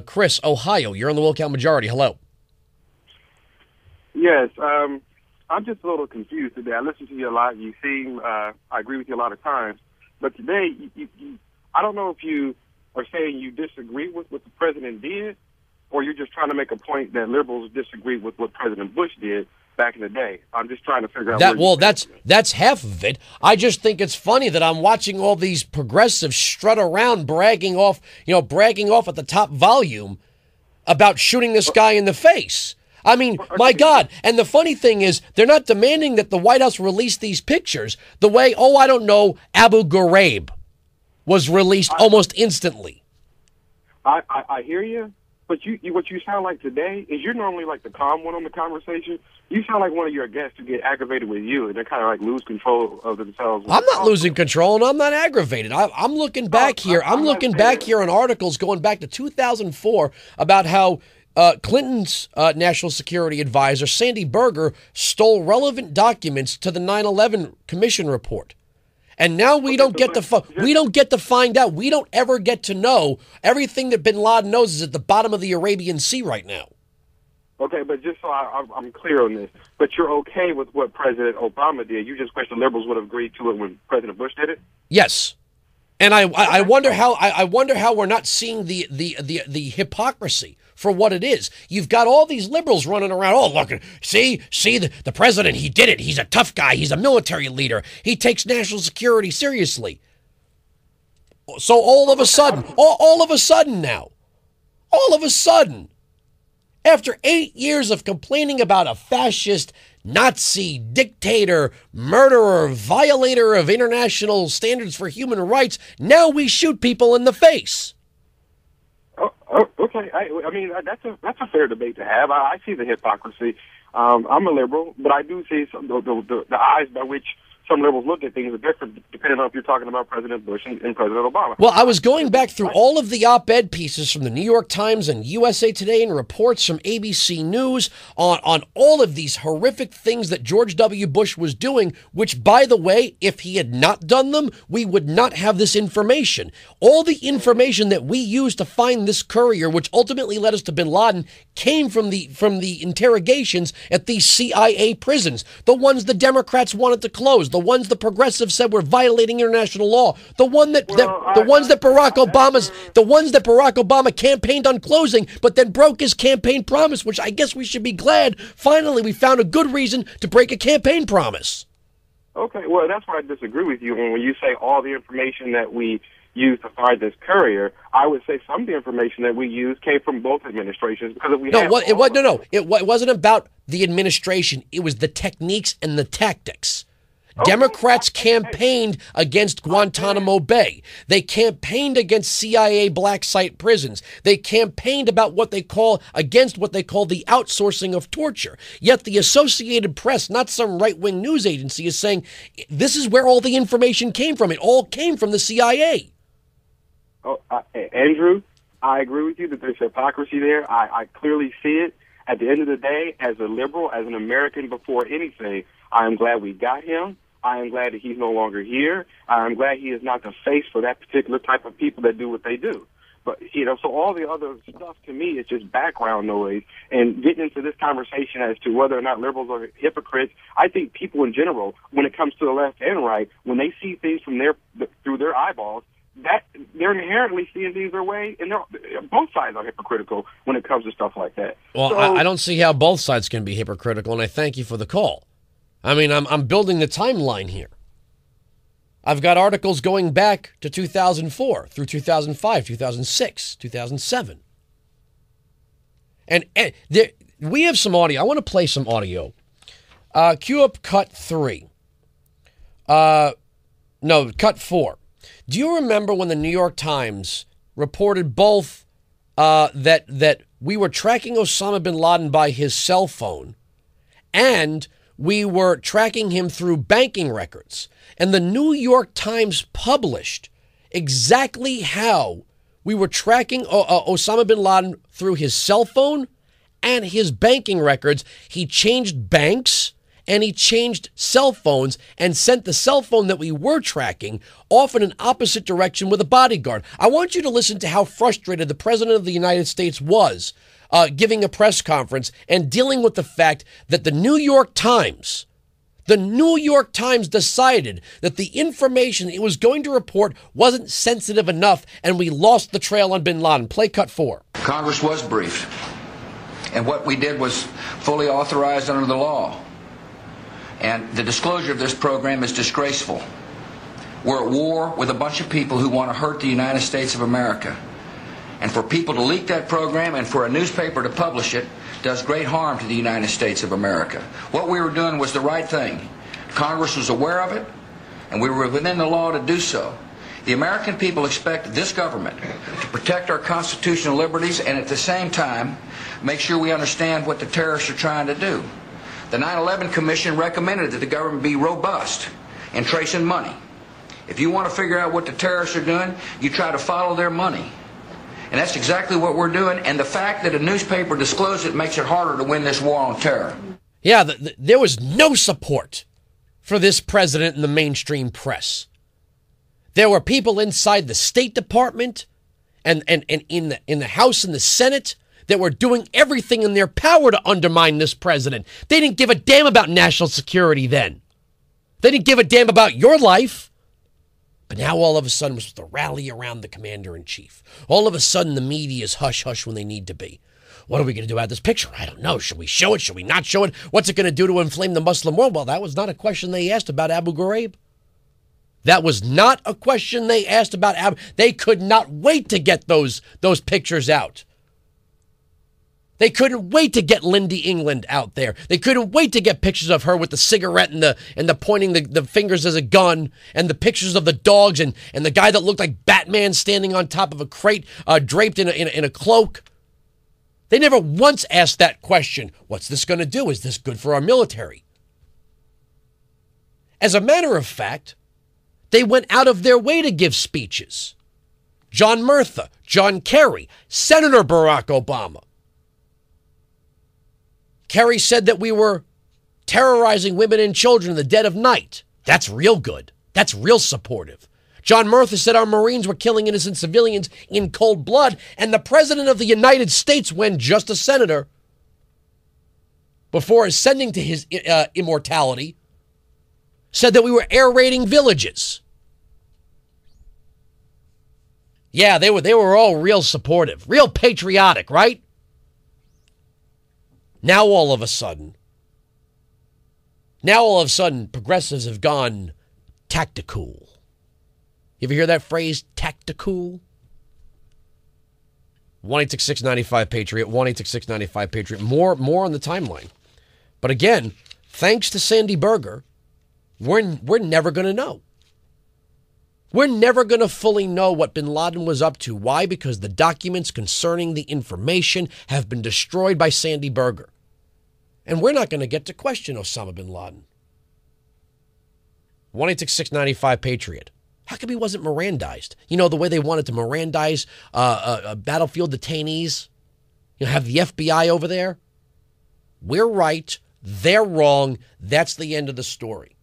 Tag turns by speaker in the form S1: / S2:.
S1: Chris, Ohio, you're on the Wilkow Majority. Hello.
S2: Yes, I'm just a little confused today. I listen to you a lot. You seem, I agree with you a lot of times. But today, I don't know if you are saying you disagree with what the president did, or you're just trying to make a point that liberals disagree with what President Bush did back in the day. I'm just trying to figure out
S1: that. Well, that's half of it. I just think it's funny that I'm watching all these progressives strut around bragging off at the top volume about shooting this guy in the face. I mean, my God. And the funny thing is, they're not demanding that the White House release these pictures the way, Abu Ghraib was released almost instantly.
S2: I hear you, but what you sound like today is you're normally like the calm one on the conversation. You sound like one of your guests who get aggravated with you, and they kind of like lose control of themselves.
S1: I'm not losing control, and I'm not aggravated. I'm looking back here. I'm looking back here on articles going back to 2004 about how Clinton's national security advisor, Sandy Berger, stole relevant documents to the 9/11 Commission report. And now we don't get to find out. We don't ever get to know. Everything that bin Laden knows is at the bottom of the Arabian Sea right now.
S2: Okay, but just so I'm clear on this, but you're okay with what President Obama did. You just wish the liberals would have agreed to it when President Bush did it?
S1: Yes. And I wonder how we're not seeing the hypocrisy for what it is. You've got all these liberals running around. Oh, look, see the president. He did it. He's a tough guy. He's a military leader. He takes national security seriously. So all of a sudden, after 8 years of complaining about a fascist, Nazi, dictator, murderer, violator of international standards for human rights, now we shoot people in the face.
S2: Okay. I mean, that's a fair debate to have. I see the hypocrisy. I'm a liberal, but I do see the eyes by which some liberals look at things are different depending on if you're talking about President Bush and President Obama.
S1: Well, I was going back through all of the op-ed pieces from the New York Times and USA Today and reports from ABC News on all of these horrific things that George W. Bush was doing, which, by the way, if he had not done them, we would not have this information. All the information that we used to find this courier, which ultimately led us to bin Laden, came from the interrogations at these CIA prisons, the ones the Democrats wanted to close, the ones the progressives said were violating international law, the ones that Barack Obama campaigned on closing, but then broke his campaign promise, which I guess we should be glad. Finally, we found a good reason to break a campaign promise.
S2: Okay, well, that's why I disagree with you when you say all the information that we used to find this courier. I would say some of the information that we used came from both administrations because
S1: it wasn't about the administration. It was the techniques and the tactics. Democrats campaigned against Guantanamo Bay. They campaigned against CIA black site prisons. They campaigned about what they call the outsourcing of torture. Yet the Associated Press, not some right-wing news agency, is saying this is where all the information came from. It all came from the CIA.
S2: Andrew, I agree with you that there's hypocrisy there. I clearly see it. At the end of the day, as a liberal, as an American before anything, I am glad we got him. I am glad that he's no longer here. I am glad he is not the face for that particular type of people that do what they do. But, so all the other stuff to me is just background noise. And getting into this conversation as to whether or not liberals are hypocrites, I think people in general, when it comes to the left and right, when they see things through their eyeballs, that they're inherently seeing things their way, and both sides are hypocritical when it comes to stuff like that.
S1: Well, so, I don't see how both sides can be hypocritical, and I thank you for the call. I mean, I'm building the timeline here. I've got articles going back to 2004 through 2005, 2006, 2007. And we have some audio. I want to play some audio. Cue up cut 3. Cut 4. Do you remember when the New York Times reported both that we were tracking Osama bin Laden by his cell phone and we were tracking him through banking records? And the New York Times published exactly how we were tracking Osama bin Laden through his cell phone and his banking records. He changed banks and he changed cell phones and sent the cell phone that we were tracking off in an opposite direction with a bodyguard. I want you to listen to how frustrated the President of the United States was giving a press conference and dealing with the fact that the New York Times decided that the information it was going to report wasn't sensitive enough, and we lost the trail on bin Laden. Play cut 4.
S3: Congress was briefed, and what we did was fully authorized under the law. And the disclosure of this program is disgraceful. We're at war with a bunch of people who want to hurt the United States of America. And for people to leak that program and for a newspaper to publish it does great harm to the United States of America. What we were doing was the right thing. Congress was aware of it, and we were within the law to do so. The American people expect this government to protect our constitutional liberties and at the same time make sure we understand what the terrorists are trying to do. The 9/11 Commission recommended that the government be robust in tracing money. If you want to figure out what the terrorists are doing, you try to follow their money. And that's exactly what we're doing, and the fact that a newspaper disclosed it makes it harder to win this war on terror.
S1: Yeah, there was no support for this president in the mainstream press. There were people inside the State Department and in the House and the Senate that were doing everything in their power to undermine this president. They didn't give a damn about national security then. They didn't give a damn about your life. But now all of a sudden we're supposed to rally around the commander-in-chief. All of a sudden the media is hush-hush when they need to be. What are we going to do about this picture? I don't know. Should we show it? Should we not show it? What's it going to do to inflame the Muslim world? Well, that was not a question they asked about Abu Ghraib. That was not a question they asked about Abu. They could not wait to get those pictures out. They couldn't wait to get Lindy England out there. They couldn't wait to get pictures of her with the cigarette and the pointing the fingers as a gun, and the pictures of the dogs and the guy that looked like Batman standing on top of a crate draped in a cloak. They never once asked that question. What's this going to do? Is this good for our military? As a matter of fact, they went out of their way to give speeches. John Murtha, John Kerry, Senator Barack Obama. Kerry said that we were terrorizing women and children in the dead of night. That's real good. That's real supportive. John Murtha said our Marines were killing innocent civilians in cold blood, and the President of the United States, when just a senator, before ascending to his immortality, said that we were air raiding villages. Yeah, they were all real supportive, real patriotic, right? Now all of a sudden, progressives have gone tactical. You ever hear that phrase, tactical? 1-866-95-PATRIOT, 1-866-95-PATRIOT. More on the timeline. But again, thanks to Sandy Berger, we're never going to know. We're never going to fully know what bin Laden was up to. Why? Because the documents concerning the information have been destroyed by Sandy Berger. And we're not going to get to question Osama bin Laden. 1-866-95-PATRIOT. How come he wasn't Mirandized? You know, the way they wanted to Mirandize battlefield detainees? You know, have the FBI over there? We're right. They're wrong. That's the end of the story.